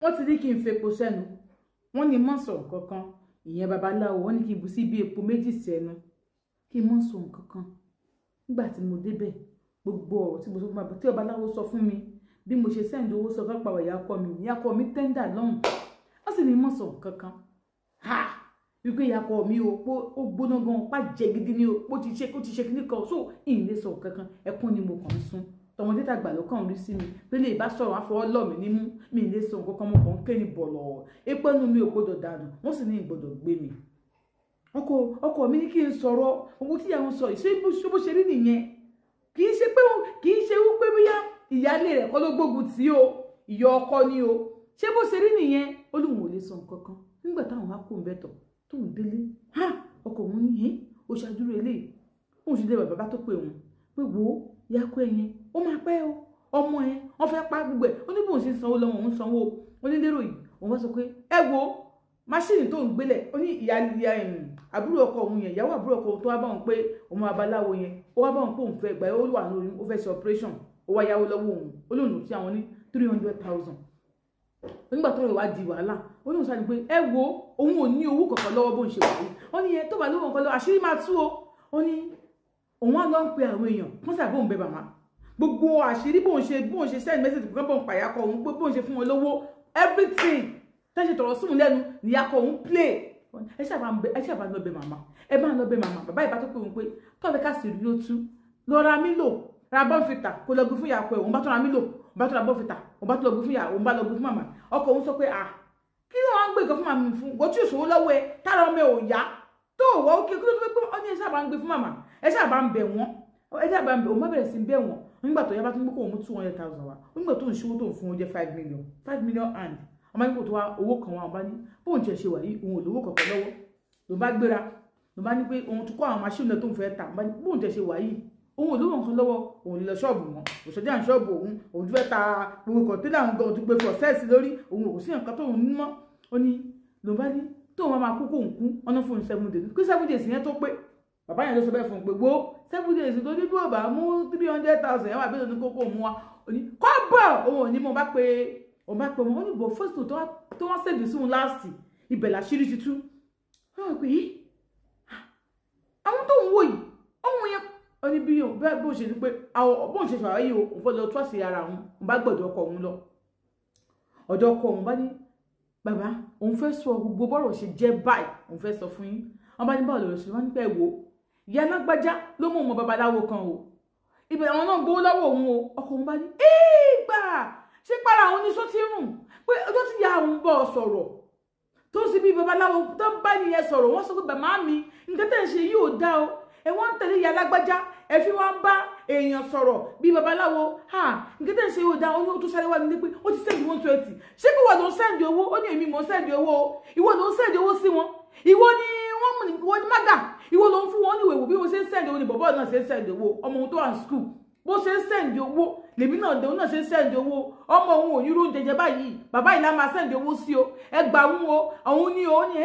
wọ́n ti ní kí n fepo sẹ́nu wọ́n ní mọ́ sọ kankan ìyẹn babaláwo wọ́n ní kí n bu sí bí epo méjì sẹ́nu kí n mọ́ sọ kankan nígbà tí mo débẹ̀ gbogbo ọ̀rọ̀ tí mo sọ fún mi tí babaláwo sọ fún mi bí mo ṣe sẹ́ǹdì owó sọ fún pàwọ̀ ìyá ọkọ mi tẹ́ńdà lọ́hùn wọ́n sì ní mọ́ sọ kankan wípé ìyá ọkọ mi ó gbóná gan pa jẹ gidi ni ó ti ṣe kíní kan so ìyìn lè sọ kankan ẹkún ni mo kàn ń sún tọmọdé tàgbà ló kàn rí sí mi pé lè bá sọ̀rọ̀ àfọwọ́ lọ̀ mí nímú mi lè sọ kankan mo kàn ń ké ní bọ̀lọ̀ epo ẹnu mi ò gbọdọ̀ dànù wọ́n sì ní ìgbọdọ̀ gbé mi ọkọ mi ní kí n sọ̀rọ̀ owó tí ìyàwó sọ ìṣe bó ṣe rí nìyẹn kì í ṣe wípé bóyá ìyáálé rẹ̀ kọ́ ló gbógun tí o ìyá ọkọ ni o ṣé bó ṣe rí nìyẹn ó lóun ò lè sọ kankan nígbà táwọn wá kó ń bẹ̀tọ̀ tóun délé ọkọ òun ní ó ṣàdúró eléyìí òun sì dé bàbá tó pè òun pé wo yakọ ẹyẹn ó máa pẹ́ o ọmọ ẹ wọ́n fẹ́ pa gbogbo ẹ̀ ó ní bóun ṣe sanwó lọ́wọ́ òun sanwó onílérò yìí òun wá sọ pé ẹ wo máṣíìnì tó ń gbélẹ̀ ó ní ìyá àbúrò ọkọ òun yẹn ìyàwó àbúrò ọkọ tó wá bá òun pé òun babaláwo yẹn ó wá bá òun pé òun fẹ́ gbà ó wà lórí ó fẹ́ ṣe operation ó wá yáwó lọ́wọ́ òun ó lóun tí àwọn ní 300,000 nígbà tó rẹ̀ wá di wàhálà ó ní òun sáré pé ẹ wo òun ò ní owó kankan lọ́wọ́ bóun ṣe wà yìí ó ní yẹn tó bá lówó nǹkan lọ àṣírí máa tú o ó ní òun á lọ ń pe àwọn èèyàn wọ́n sàbẹ̀ òun bẹ màmá gbogbo àṣírí bóun ṣe send message kan bóun pàyàkọ òun pé bóun ṣe fún wọn lówó everything tẹ́ ṣe tọ̀rọ̀ sùn lẹ́nu níyàkọ̀ òun play ẹ ṣàbà lọ bẹ màmá ẹ bá lọ bẹ màmá bàbá ìbá tó pé òun pé tọ́ọ̀bẹ ká sì rí ó tú lọ ra mílò ra bọ́ǹfìtà kó lọ gbé fún ìyàkọ ẹ̀ òun bá tó ra mílò òun bá tó ra bọ́ǹfìtà òun bá tó lọ gbé fún ìyà òun bá lọ gbé fún màmá ọkọ òun sọ pé kí ló wọ́n ń gbé nǹkan fún màmá fún gbọ́ tí òṣòwò lọ́wọ́ ẹ tára ọmọ ẹ ò yá tó wọ́ ó kí ló tó pé ọ ní ẹ ṣàbà ń gbé fún màmá ẹ ṣàbà ń bẹ̀ wọ́n ẹ ṣàbà ń bẹ̀ òun bá bẹ̀rẹ̀ sí bẹ̀ wọ́n nígbà tó yá bá tó ń gbé kó òun 200,000 wá nígbà tó ń ṣòwò tó ń fún oúnjẹ 5 million and ọmọ nígbà tó wá owó kan wá ọba ní bóun tiẹ̀ ṣe wà yìí òun ò lówó kankan lọ́wọ́ ló bá gbéra ló bá ní pé òun tó kọ́ àwọn máṣíìnì náà tó ń fẹ́ tà bóun tiẹ̀ ṣe wà yìí òun ò lówó nǹkan lọ́wọ́ òun lè lọ ṣọ́ọ̀bù mọ́ òṣèjì à ń ṣọ́ọ̀bù òun fẹ́ ta gbogbo kọ̀ǹtẹ́nà àwọn gan-an tó gbé fọ̀ sẹ́ẹ̀sì lórí òun ò sí nǹkan tóun ní mọ́ ó ní ló bá ní tóun máa kú kóun kú ọ̀nà fún 7 days kí 7 days yẹn tó pé bàbá yẹn ló sọ bẹ́ẹ̀ fún un pé gbó 7 days tó ní bí ò bá mú 300,000 yẹn wà bí òun kókó mú wa ó ní kọ́bọ̀ òun ò ní mo bá pé òun bá pé ọmọ ó ní bọ̀ first tó wọ́n ṣègbè sí òun láàsì ibẹ̀ làṣírí ti tú wọ́n pè é àwọn tó ń wò yìí ọmọ yẹn ó ní bí bó ṣe ní pé bóun ṣe ṣàwáyé o òun fẹ́ lọ tó àṣírí ara òun bá gbọ́dọ̀ ọkọ òun lọ ọ̀dọ̀ ọkọ òun bá ní bàbá òun fẹ́ sọ gbogbo bọ́rọ̀ ṣe jẹ́ báyìí òun fẹ́ sọ fún yín wọ́n bá ní báwo lọ́rọ̀ ṣe wọ́n ní pẹ́ wo ìyá alágbájá ló mú ọmọ babaláwo kan o ibẹ̀ àwọn náà gbowó lọ́wọ́ òun o ọkọ òun bá ní gbà ṣé para àwọn oníṣó ti rùn pé ọjọ́ tí ìyá òun bọ̀ sọ̀rọ̀ tó sì bí babaláwo tó bá nìyẹn sọ̀rọ̀ wọ́n sọ pé bàmá mi nǹkan tẹ̀ ń ṣe yìí ò dá o ẹ wọ́n ń tẹ̀lé ìyá alágbájá ẹ fi wá ń bá èèyàn sọ̀rọ̀ bí babaláwo nǹkan tẹ̀ ń ṣe yìí ò dá o ní o tó sáré wá nílé pé ó ti sẹ́ndì 120 ṣé kí wọ́n ló ń sẹ́ndì owó ó ní èmi mò ń sẹ́ndì owó ìwọ ló ń sẹ́ndì owó sí wọn ìwọ ni wọ́n mú ìwọ ni mága ìwọ ló ń fún wọn ní ìwé wò bí wọ́n ṣe ń sẹ́ndì owó ni bọ̀bọ́ náà ṣe ń sẹ́ndì owó ọmọ òun tó wà ní skul bó ṣe ń sẹ́ndì owó lèmi náà dé òun náà ṣe ń sẹ́ndì owó ọmọ òun ò yúrò jẹjẹ báyìí bàbá ìlà máa sẹ́ndì owó sí o ẹgbà òun o òun ní o ní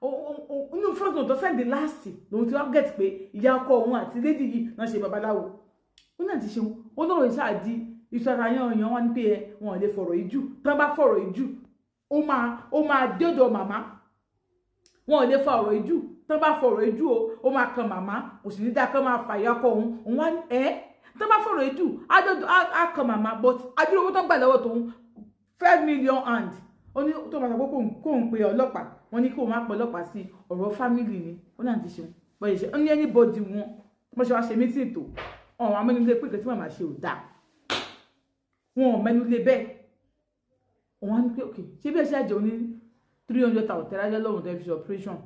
inú first note tó sẹ́ndì last lòun ti wá get pé ìyá ọkọ òun àti lady yìí náà ṣe babaláwo ó náà ti ṣe wọn lọ́rọ̀ ìṣáàdì ìṣara yan wá ní pé wọn lè fọ̀rọ̀ ìjù tán bá fọ̀rọ̀ ìjù ó máa dédò màmá wọn lè fa ọ̀rọ̀ ìjù tán bá fọ̀rọ̀ ìjù ó máa kan màmá kò sì ní dáa kán máa fàyà ọkọ òun wá tán bá fọ̀rọ̀ ìjù á kan màmá but adúlówó tó ń gbà lọ́wọ́ tòun 5 million and ó ní tó máa sọ pé kóun pe ọlọ́pàá wọn ní kóun má pọ̀ ọlọ́pàá sí ọ̀rọ̀ family ni ó náà ti ṣe bọ́yìí ṣe ó ní anybody wọn bó ṣe wá ṣe meeting tó ọ̀hún amẹ́nulé pé ìkẹ́tí màmá ṣe ò dáa wọn ò mẹ́nulé bẹ́ẹ̀ òun á ní pé okay ṣé bí ẹ ṣe àjẹ́ òní 300,000 tẹ́lájẹ́ lọ́rùn tẹ́ fi ṣe operation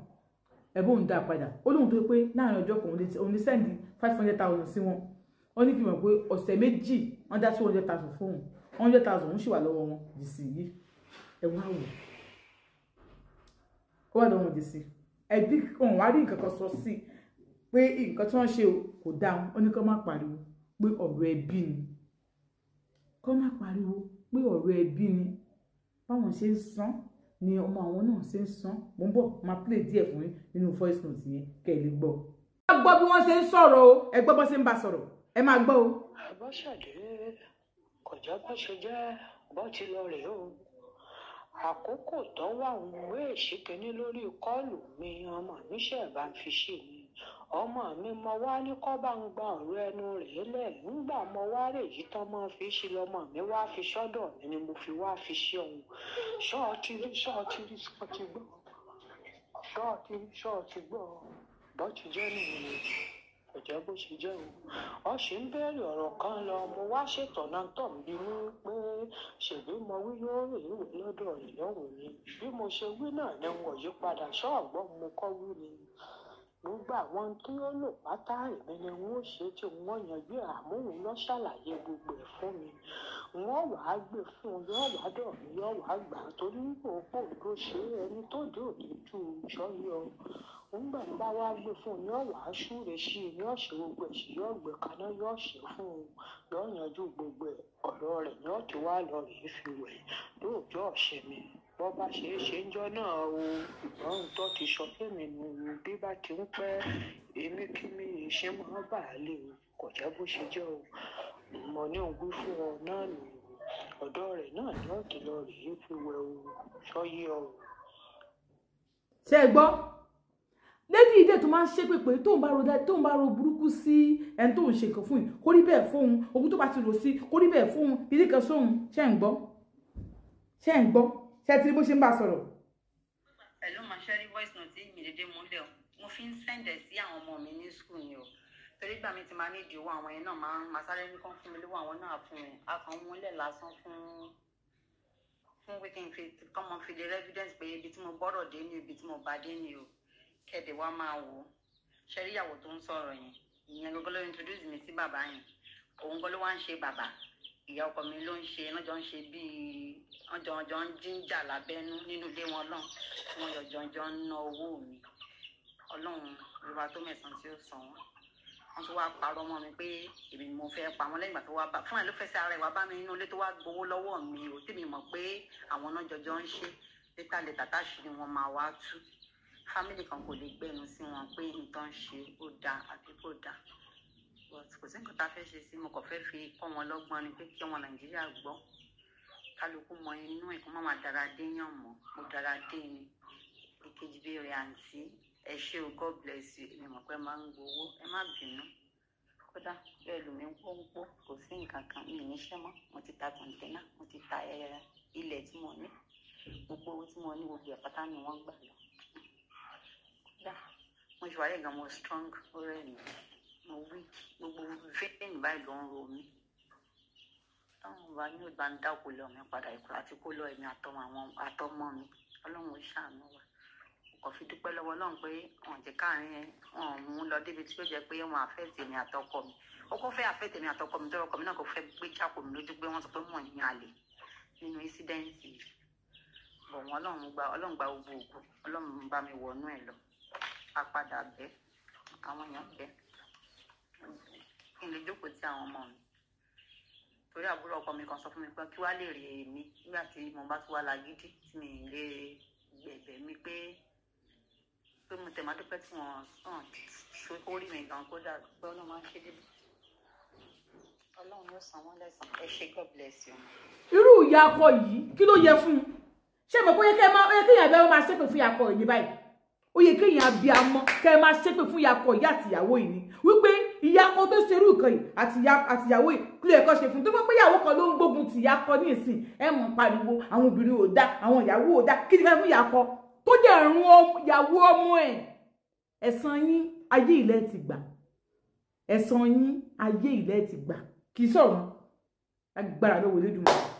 ẹ̀bùn òun dá padà ó lóun tó pé láàrin ọjọ́ kan òun lè sẹ́ndì 500,000 sí wọn ó ní fi mọ̀ pé ọ̀sẹ̀ méjì wọ́n dá 200,000 fóun 100,000 òun sì wà lọ́wọ́ wọn dì sí yìí ẹ̀wọ̀n àwọ̀ ó wà lọ́wọ́ dì sí ẹbí òun wá rí nǹkan kan sọ sí pé nǹkan tí wọ́n ṣe kò dáhùn ó ní kó má pariwo pé ọ̀rọ̀ ẹbí ni kó má pariwo pé ọ̀rọ̀ ẹbí ni báwọn ṣe ń san ni ọmọ àwọn náà ṣe ń san mo ń bọ̀ máa play díẹ̀ fún yín nínú voice note yẹn kẹ́ ẹ lè gbọ́. ẹ gbọ́ bí wọ́n ṣe ń sọ̀rọ̀ o ẹ gbọ́ bó ṣe ń bá sọ̀rọ̀ ẹ máa gbọ́ o. àbọ̀ṣàdé kọjá bó ṣe jẹ́ bọ́ ti lọ rèé o. Àkókò tó wà òun èṣìkíní lórí kọ́ọ̀lù mi ọmọ mi ṣẹ̀ bá fi ṣe ni. Ọmọ mi mo wá ní kọ́ bá ń gba ọ̀rọ̀ ẹnu rẹ̀ lẹ̀ nígbà mo wá rè yí tán mọ́ fi ṣe lọ́mọ mi wá fi sọ́dọ̀ mi ni mo fi wá fi ṣe òun. ṣọ́ọ̀tì gbọ́ bọ́ ti jẹ́ nìyẹn kò jẹ́ bó ṣe jẹ́ o. Ọ ṣì ń béèrè ọ̀rọ̀ kan lọ mo wá ṣètọ̀nà tọ̀ ń bínú pé ṣèbí mo wí yóò rè ìwé lọ́dọ̀ rẹ̀ lọ́hùn ni bí mo ṣe wí náà ni wọ́n yí padà ṣọ́ọ̀gbọ́n mo kọ́ wí ni. Gbogbo àwọn tí ó lò pátá èmi ni wọ́n ṣe tí wọ́n yanjú àmúhùn lọ ṣàlàyé gbogbo ẹ̀ fún mi. Wọ́n wàá gbé fún un yóò wá dọ̀ mí yóò wá gbà torí òpó tó ṣe ẹni tó dé òde ju ìṣọ́yọ. Nígbà tí bá wá gbé fún un yóò wá súre sí i yóò ṣe gbogbo ẹ̀ sí yóò gbé kaná yóò ṣe fún un yóò yanjú gbogbo ẹ̀ ọ̀rọ̀ rẹ̀ yóò ti wá lọ rèé fi wẹ̀ lóòjọ́ ọ̀sẹ̀ mi. Bọ́ bá ṣe é ṣe ń jọ́ náà o ìgbọ́n tó ti sọ fún mi nù bí bá ti ń pẹ́ èmi kí mi ṣe máa bà á lè o kò jẹ́ bó ṣe jẹ́ o. Mo ní òun wí fún ọ náà nù ọ̀dọ̀ rẹ̀ náà ni ó ti lọ rèé fi wẹ̀ o sọ́yé ọ. Ṣé ẹ gbọ́ lẹ́dí ìdẹ́ tó máa ń ṣépè pé tóun bá ro burúkú sí ẹni tó ń ṣe nǹkan fún yìí kó rí bẹ́ẹ̀ fóun ogun tó bá ti rò sí kó rí bẹ́ẹ̀ fóun ìdí kan sóhun ṣé ń gbọ́ ṣé ti rí bó ṣe ń bá sọ̀rọ̀. Hello ma ṣe rí voice note mi dédé múlẹ̀ o mo fi ń sẹ́ndẹ̀ sí àwọn ọmọ mi ní school ni o torí gbà mí ti máa ní ìdí owó àwọn yẹn náà máa sáré ní kán fún mi lówó àwọn náà fún mi a kàn ń múlẹ̀ lásán fún weekend fi kọ́mọ fi lè evidence pé ibi tí mo bọ́rọ̀ dé ni ibi tí mo bá dé ni o kẹ́ẹ̀dẹ̀ wá máa wò ó ṣe rí ìyàwó tó ń sọ̀rọ̀ yẹn ìyẹn gbogbo ló introduce mi sí bàbá yẹn òun gbọ́ ló wá ń ṣe bàbá ìyá ọkọ mi ló ń ṣe lọ́jọ́ ń ṣe bíi ọjọ́ ń jíjà lábẹ́nú nínú ilé wọn náà tí wọ́n yọjọ́ ń ná owó mi ọlọ́run ìrora tó mẹ́sàn-án tí ó sàn wọ́n tún wá parọ́ mọ́ mi pé èmi mo fẹ́ pa wọ́n lẹ́yìn ìgbà tó wá bá fún ẹ̀ ló fẹsẹ̀ ara ẹ̀ wá bá mi nínú ilé tó wá gbowó lọ́wọ́ mi ò tí mi mọ̀ pé àwọn náà jọjọ́ ń ṣe létà lè tàtà ṣì ni wọ́n máa wá tú fámìlì kan kò lè gbẹnu sí wọn pé nǹkan ṣe ó dáa àbí kò dáa kò sí nǹkan tá a fẹ́ ṣe sí mo kàn fẹ́ fi kọ́ wọn lọ́gbọ́n ni pé kí ọmọ Nàìjíríà gbọ́ kálukú mọ inú ẹ̀ kó má máa dára dé yàn mọ́ mo dára dé ni èkejì béèrè àǹtí ẹ ṣé o God bless you èmi mọ̀ pé máa ń gbowó ẹ má bínú kódà bẹ́ẹ̀ lómi ń pọ́npọ́ kò sí nǹkan kan mi níṣẹ́ mọ́ mo ti ta kọ̀ǹtẹ́nà mo ti ta ilẹ̀ tí mo ní gbogbo owó tí mo ní gbogbo ẹ̀ pátá ni wọ́n gbà lọ kódà mo ṣe wáyé gan mo strong ó rẹ̀ mí mo weak gbogbo vein báyìí ló ń ro mi táwọn ọba ní ìgbà ń dákò lọ mi padà ikú àti kó lọ ẹ̀mí àtọmọ mi Ọlọ́run ó ṣàánú wa kò fi dúpẹ́ lọ́wọ́ Ọlọ́run pé wọ́n jẹ́ káàrin wọn mú lọ débi tí ó jẹ́ pé wọ́n àfẹ́ẹ̀tì èmi àtọkọ mi ó kọ́ fẹ́ àfẹ́ẹ̀tì èmi àtọkọ mi tọ́rọ ọkọ mi náà kò fẹ́ gbé jákò mi lójú pé wọ́n sọ pé mò ń yan àlè nínú ísídẹ́ǹtì bọ̀ wọ́n Ọlọ́run gba gbogbo ògùn Ọlọ́run bá mi wọnú ẹ̀ lọ apádà bẹ́ àwọn èèyàn bẹ́ kí n lè jókòó tí àwọn ọmọ mi torí àbúrò ọkọ mi kan sọ fún mi pé kí wàá lè rí èmi nígbà tí mo bá tún wá lágídí tí mi lè gbẹ̀bẹ̀ mi pé mo tẹ̀ máa dúpẹ́ tí wọ́n ṣe orí mi gan kódà pé Ọlọ́run máa ń ṣe débi Ọlọ́run yóò san wọ́n lẹ́san ẹ ṣé God bless you. irú ìyá akọ yìí kí ló yẹ fún un ṣé mo bóyá kéèyàn abẹ́rẹ́ máa ṣépè fún ìyá akọ yìí báyìí ó yẹ kéèyàn abiyamọ kẹ́ ẹ máa ṣépè fún ìyá akọ yìí àti ìyàwó yìí ni wípé ìyá akọ tó ṣerú nǹkan yìí àti ìyàwó yìí kí ló yẹ kó ṣe fún tó pé ìyàwó kan ló ń gbógun ti ìyá akọ ní ìsìn ẹ mọ̀ pariwo àwọn obìnrin ò dá àwọn ìyàwó ò dá kí ni fẹ́ fún ìyá akọ tó dẹ̀ rún ìyàwó ọmọ ẹ̀ ẹ̀san yín ayé ilẹ̀ ti gbà ẹ̀san yín ayé ilẹ̀ ti gbà kì í sọ̀rọ̀ agbára lọ́wọ́ Olódùmarè.